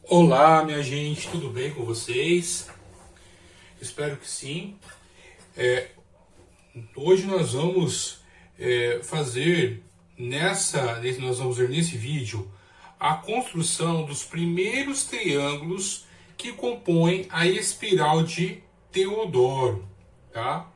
Olá, minha gente, tudo bem com vocês? Espero que sim. Hoje nós vamos nós vamos ver nesse vídeo a construção dos primeiros triângulos que compõem a espiral de Teodoro, tá?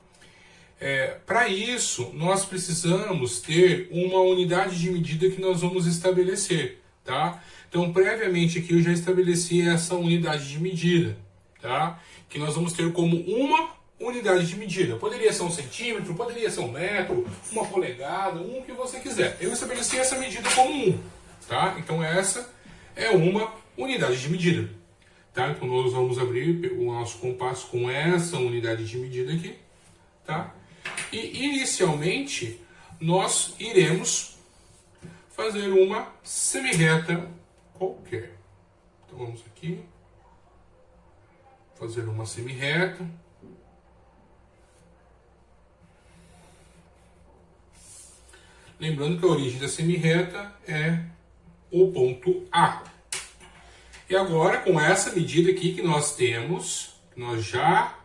Para isso, nós precisamos ter uma unidade de medida que nós vamos estabelecer, tá? Então, previamente aqui eu já estabeleci essa unidade de medida, tá? Que nós vamos ter como uma unidade de medida. Poderia ser um centímetro, poderia ser um metro, uma polegada, um que você quiser. Eu estabeleci essa medida como um, tá? Então, essa é uma unidade de medida, tá? Então, nós vamos abrir o nosso compasso com essa unidade de medida aqui, tá? E inicialmente nós iremos fazer uma semirreta qualquer. Então vamos aqui fazer uma semirreta. Lembrando que a origem da semirreta é o ponto A. E agora, com essa medida aqui que nós temos, que nós já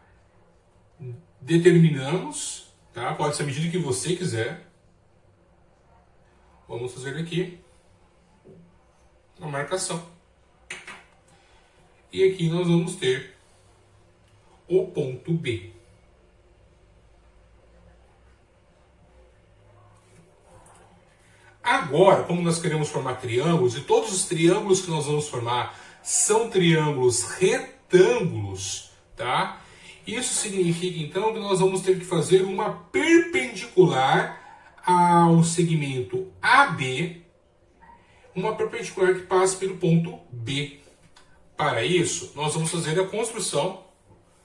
determinamos, tá? Pode ser a medida que você quiser. Vamos fazer aqui uma marcação. E aqui nós vamos ter o ponto B. Agora, como nós queremos formar triângulos, e todos os triângulos que nós vamos formar são triângulos retângulos, tá? Isso significa, então, que nós vamos ter que fazer uma perpendicular ao segmento AB, uma perpendicular que passe pelo ponto B. Para isso, nós vamos fazer a construção,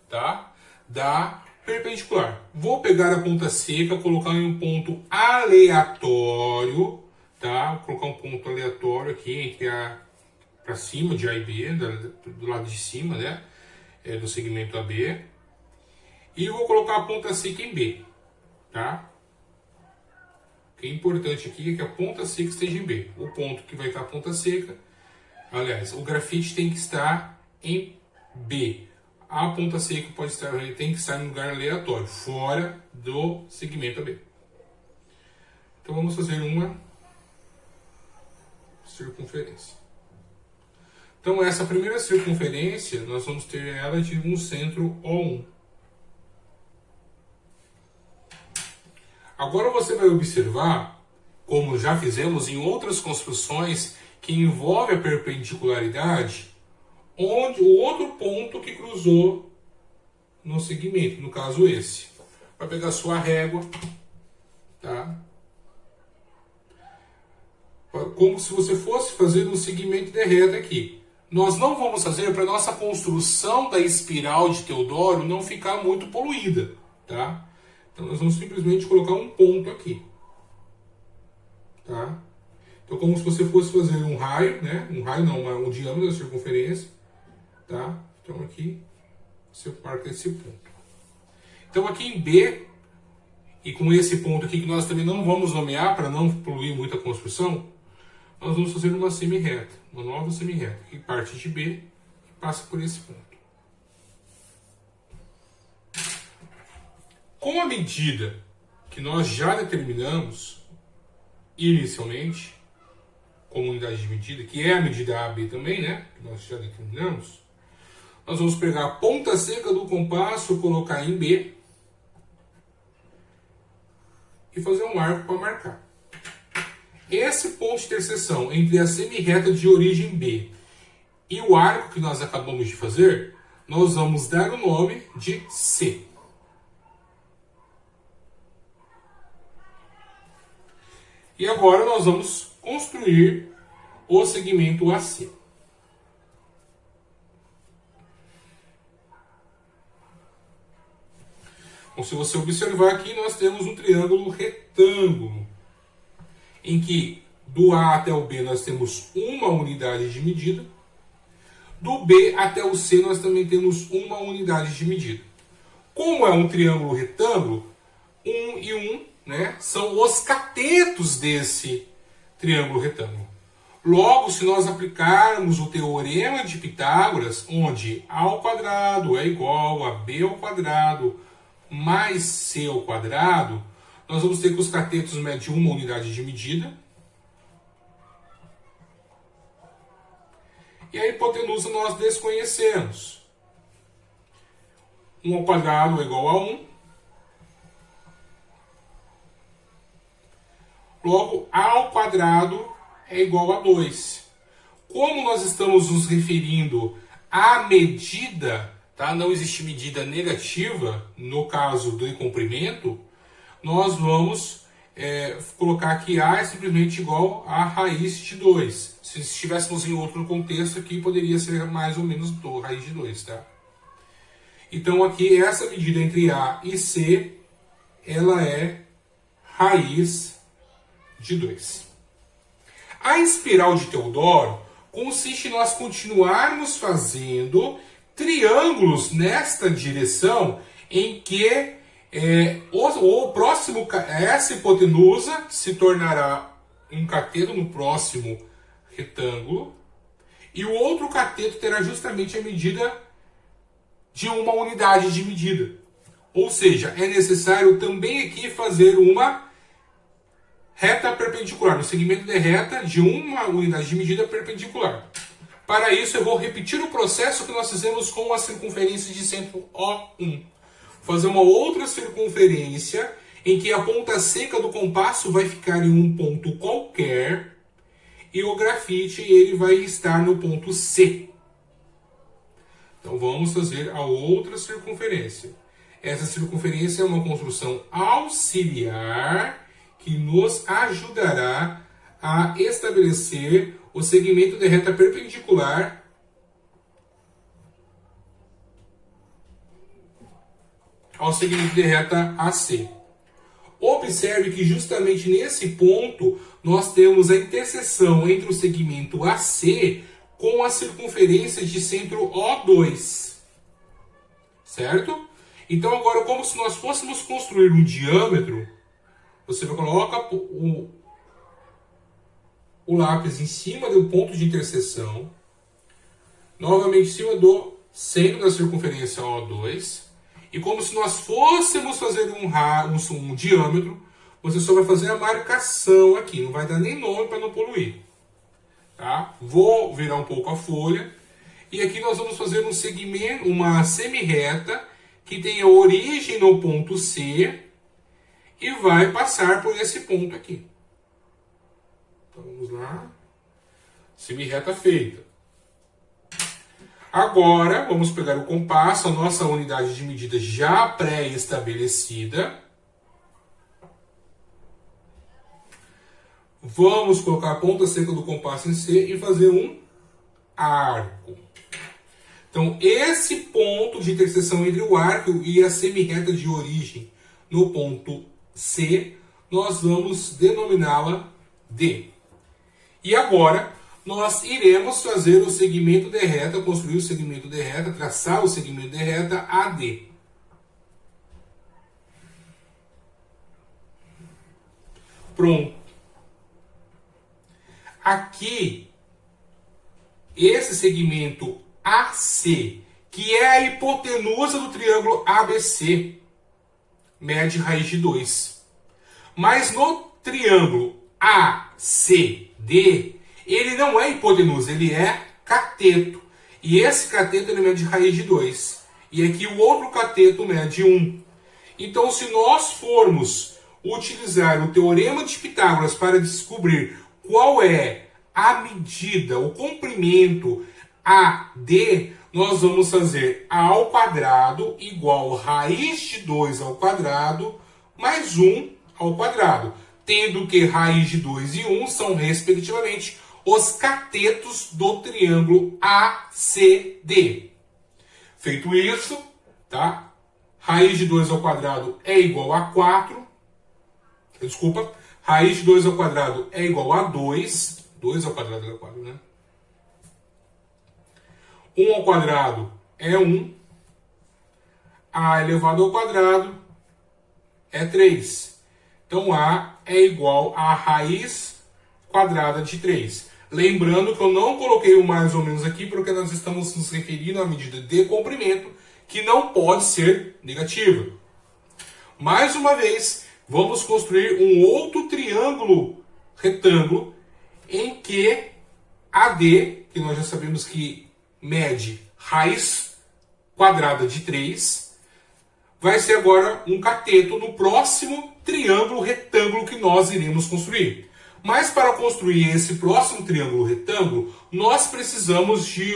tá, da perpendicular. Vou pegar a ponta seca, colocar em um ponto aleatório, tá? Vou colocar um ponto aleatório aqui entre para cima de A e B, do lado de cima, né, do segmento AB. E vou colocar a ponta seca em B, tá? O que é importante aqui é que a ponta seca esteja em B. O ponto que vai estar a ponta seca, aliás, o grafite tem que estar em B. A ponta seca tem que estar em lugar aleatório, fora do segmento AB. Então vamos fazer uma circunferência. Então essa primeira circunferência, nós vamos ter ela de um centro O1. Agora você vai observar, como já fizemos em outras construções que envolvem a perpendicularidade, onde o outro ponto que cruzou no segmento, no caso esse. Vai pegar sua régua, tá? Como se você fosse fazer um segmento de reta aqui. Nós não vamos fazer para nossa construção da espiral de Teodoro não ficar muito poluída, tá? Então, nós vamos simplesmente colocar um ponto aqui, tá? Então, como se você fosse fazer um raio, né? Um raio não, um diâmetro da circunferência, tá? Então, aqui, você marca esse ponto. Então, aqui em B, e com esse ponto aqui que nós também não vamos nomear para não poluir muito a construção, nós vamos fazer uma semirreta, uma nova semirreta, que parte de B e passa por esse ponto. Com a medida que nós já determinamos inicialmente, como unidade de medida, que é a medida AB também, né? Que nós já determinamos, nós vamos pegar a ponta seca do compasso, colocar em B e fazer um arco para marcar. Esse ponto de interseção entre a semirreta de origem B e o arco que nós acabamos de fazer, nós vamos dar o nome de C. E agora nós vamos construir o segmento AC. Então, se você observar aqui, nós temos um triângulo retângulo, em que do A até o B nós temos uma unidade de medida, do B até o C nós também temos uma unidade de medida. Como é um triângulo retângulo, 1 e 1, né, são os catetos desse triângulo retângulo. Logo, se nós aplicarmos o teorema de Pitágoras, onde a ao quadrado é igual a b ao quadrado mais c ao quadrado, nós vamos ter que os catetos medem uma unidade de medida. E a hipotenusa nós desconhecemos. 1 ao quadrado é igual a 1. Logo, a ao quadrado é igual a 2. Como nós estamos nos referindo à medida, tá? Não existe medida negativa no caso do comprimento, nós vamos colocar que A é simplesmente igual a raiz de 2. Se estivéssemos em outro contexto aqui, poderia ser mais ou menos raiz de 2, tá? Então aqui, essa medida entre A e C, ela é raiz de 2. A espiral de Teodoro consiste em nós continuarmos fazendo triângulos nesta direção em que o próximo, essa hipotenusa se tornará um cateto no próximo retângulo e o outro cateto terá justamente a medida de uma unidade de medida. Ou seja, é necessário também aqui fazer uma reta perpendicular, no segmento de reta de uma unidade de medida perpendicular. Para isso, eu vou repetir o processo que nós fizemos com a circunferência de centro O1. Fazer uma outra circunferência em que a ponta seca do compasso vai ficar em um ponto qualquer e o grafite ele vai estar no ponto C. Então vamos fazer a outra circunferência. Essa circunferência é uma construção auxiliar que nos ajudará a estabelecer o segmento de reta perpendicular ao segmento de reta AC. Observe que justamente nesse ponto nós temos a interseção entre o segmento AC com a circunferência de centro O2. Certo? Então agora, como se nós fôssemos construir um diâmetro, você coloca o lápis em cima do ponto de interseção, novamente em cima do centro da circunferência O2, e como se nós fôssemos fazer um diâmetro, você só vai fazer a marcação aqui, não vai dar nem nome para não poluir. Tá? Vou virar um pouco a folha, e aqui nós vamos fazer um segmento, uma semi-reta, que tem a origem no ponto C, e vai passar por esse ponto aqui. Então vamos lá. Semi-reta feita. Agora, vamos pegar o compasso, a nossa unidade de medida já pré-estabelecida. Vamos colocar a ponta seca do compasso em C e fazer um arco. Então, esse ponto de interseção entre o arco e a semi-reta de origem no ponto C, nós vamos denominá-la D. E agora, nós iremos fazer o segmento de reta, construir o segmento de reta, traçar o segmento de reta AD. Pronto. Aqui, esse segmento AC, que é a hipotenusa do triângulo ABC, mede raiz de 2. Mas no triângulo ACD, ele não é hipotenusa, ele é cateto. E esse cateto ele mede raiz de 2. E aqui o outro cateto mede 1. Então, se nós formos utilizar o teorema de Pitágoras para descobrir qual é a medida, o comprimento AD, nós vamos fazer A ao quadrado igual raiz de 2 ao quadrado mais 1 ao quadrado. Tendo que raiz de 2 e 1 são, respectivamente, os catetos do triângulo ACD. Feito isso, tá? Raiz de 2 ao quadrado é igual a 4. Desculpa. Raiz de 2 ao quadrado é igual a 2. 2 ao quadrado é 4, né? 1 ao quadrado é 1. A elevado ao quadrado é 3. Então, A é igual a raiz quadrada de 3. Lembrando que eu não coloquei o mais ou menos aqui porque nós estamos nos referindo à medida de comprimento, que não pode ser negativa. Mais uma vez, vamos construir um outro triângulo retângulo em que AD, que nós já sabemos que mede raiz quadrada de 3, vai ser agora um cateto no próximo triângulo retângulo que nós iremos construir. Mas para construir esse próximo triângulo retângulo, nós precisamos de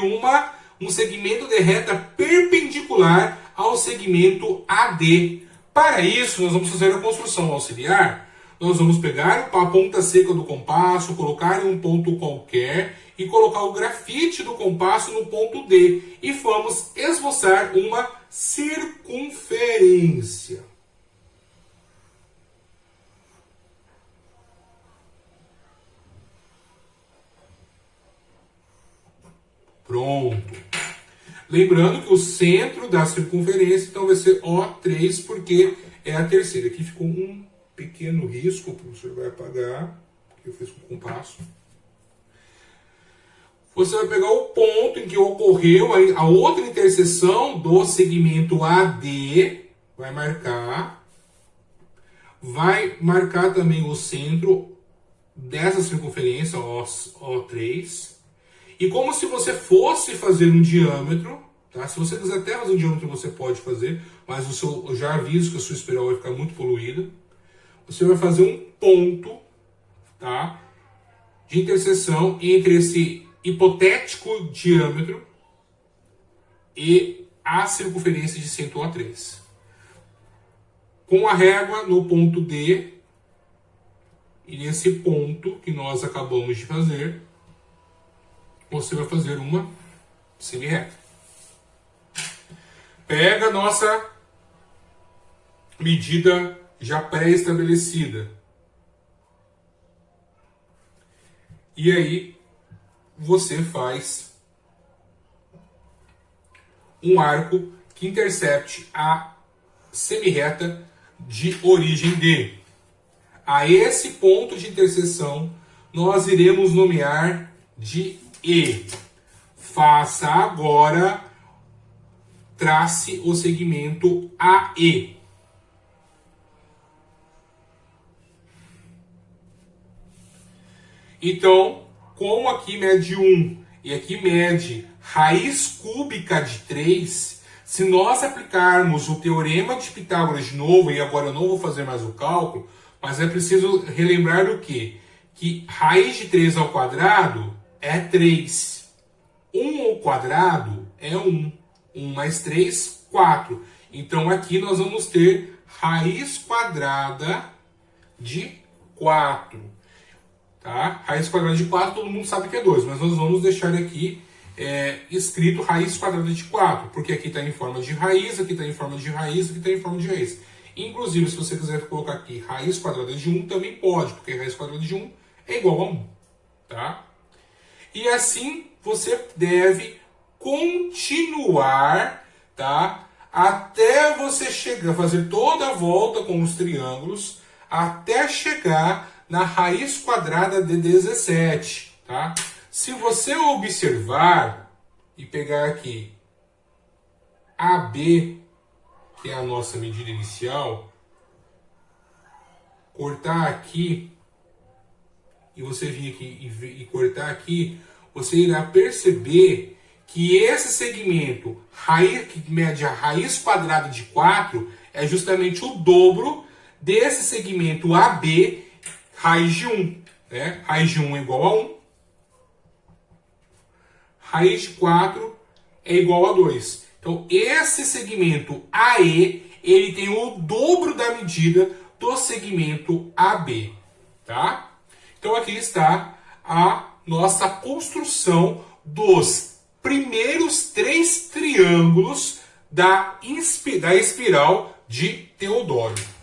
um segmento de reta perpendicular ao segmento AD. Para isso, nós vamos fazer a construção auxiliar. Nós vamos pegar a ponta seca do compasso, colocar em um ponto qualquer e colocar o grafite do compasso no ponto D. E vamos esboçar uma circunferência. Pronto. Lembrando que o centro da circunferência então vai ser O3, porque é a terceira. Aqui ficou um pequeno risco, o professor vai apagar, porque eu fiz com o compasso. Você vai pegar o ponto em que ocorreu a outra interseção do segmento AD, vai marcar também o centro dessa circunferência, O3. E como se você fosse fazer um diâmetro, tá? Se você quiser até fazer um diâmetro, você pode fazer, mas eu já aviso que a sua espiral vai ficar muito poluída. Você vai fazer um ponto, tá, de interseção entre esse hipotético diâmetro e a circunferência de centro O3. Com a régua no ponto D, e nesse ponto que nós acabamos de fazer, você vai fazer uma semi-reta. Pega a nossa medida já pré-estabelecida. E aí você faz um arco que intercepte a semi-reta de origem D. A esse ponto de interseção nós iremos nomear de E. Faça agora, trace o segmento AE. Então, como aqui mede 1 e aqui mede raiz cúbica de 3, se nós aplicarmos o teorema de Pitágoras de novo, e agora eu não vou fazer mais o cálculo, mas é preciso relembrar do quê? Que raiz de 3 ao quadrado é 3. 1 ao quadrado é 1. 1 mais 3, 4. Então aqui nós vamos ter raiz quadrada de 4. Tá? Raiz quadrada de 4 todo mundo sabe que é 2, mas nós vamos deixar aqui escrito raiz quadrada de 4, porque aqui está em forma de raiz, aqui está em forma de raiz, aqui está em forma de raiz. Inclusive, se você quiser colocar aqui raiz quadrada de 1, também pode, porque raiz quadrada de 1 é igual a 1. Tá? E assim você deve continuar, tá? Até você chegar, fazer toda a volta com os triângulos, até chegar na raiz quadrada de 17, tá? Se você observar e pegar aqui AB, que é a nossa medida inicial, cortar aqui, e você vir aqui e cortar aqui, você irá perceber que esse segmento que mede a raiz quadrada de 4 é justamente o dobro desse segmento AB, raiz de 1. Né? Raiz de 1 é igual a 1. Raiz de 4 é igual a 2. Então, esse segmento AE, ele tem o dobro da medida do segmento AB. Tá? Então, aqui está a nossa construção dos primeiros 3 triângulos da espiral de Teodório.